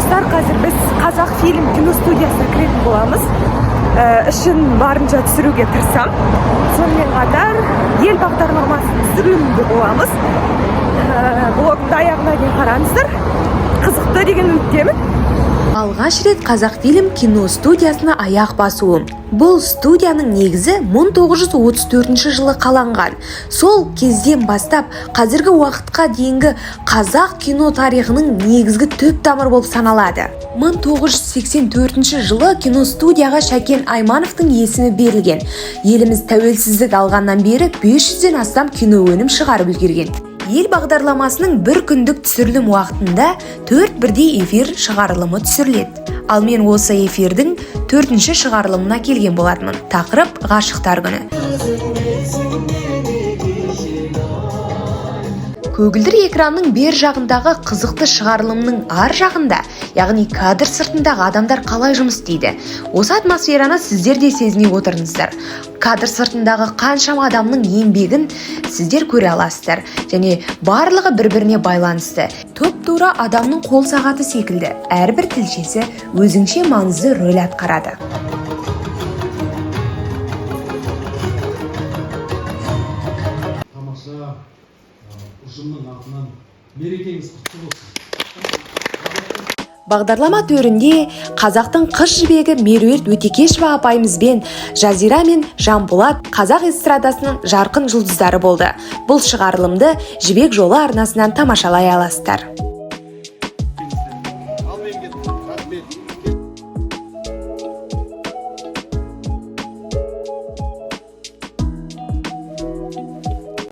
Достар, қазір біз қазақ фильм кино студиясына кіретін боламыз. Ішін барынша түсіруге тырысам. Сонымен қатар ел бағдарламасын түсіруінде боламыз. Блогымды аяғына дейін қараңыздар. Қызықты деген үміттемін. Алғаш рет қазақ фильм кино студиясына аяқ басуым. Бұл студияның негізі 1934 жылы қаланған. Сол кезден бастап қазіргі уақытқа дейінгі қазақ кино тарихының негізгі түп тамыр болып саналады. 1984 жылы кино студияға Шәкен Аймановтың есімі берілген. Еліміз тәуелсіздік алғаннан бері 500-ден астам кино өнім шығарып үлгерген. Ел бағдарламасының бір күндік түсірілім уақытында 4 бірдей эфир шығарылымы түсіріледі. Ал мен осы эфирдің 4-ші шығарылымына келген болатынмын. Тақырып ғашықтар күні. Көгілдір экранның бер жағындағы қызықты шығарылымның ар жағында, яғни кадр сыртындағы адамдар қалай жұмыс істейді? Осы атмосфераны сіздер де сезіне отырыңыздар. Кадр сыртындағы қаншама адамның еңбегін сіздер көре аласыздар, және барлығы бір-біріне байланысты. Туп-тура адамның қол сағаты секілді, әрбір тілшесі өзінше маңызды рөл атқарады. Ұжымның атынан мерекеңіз құтты болсын. Бағдарлама төрінде қазақтың қыз жібегі Меруерт Өтекешова апайымызбен Жазира мен Жанболат қазақ эстрадасының жарқын жұлдыздары болды. Бұл шығарылымды Жібек жолы арнасынан тамашалай аласыздар.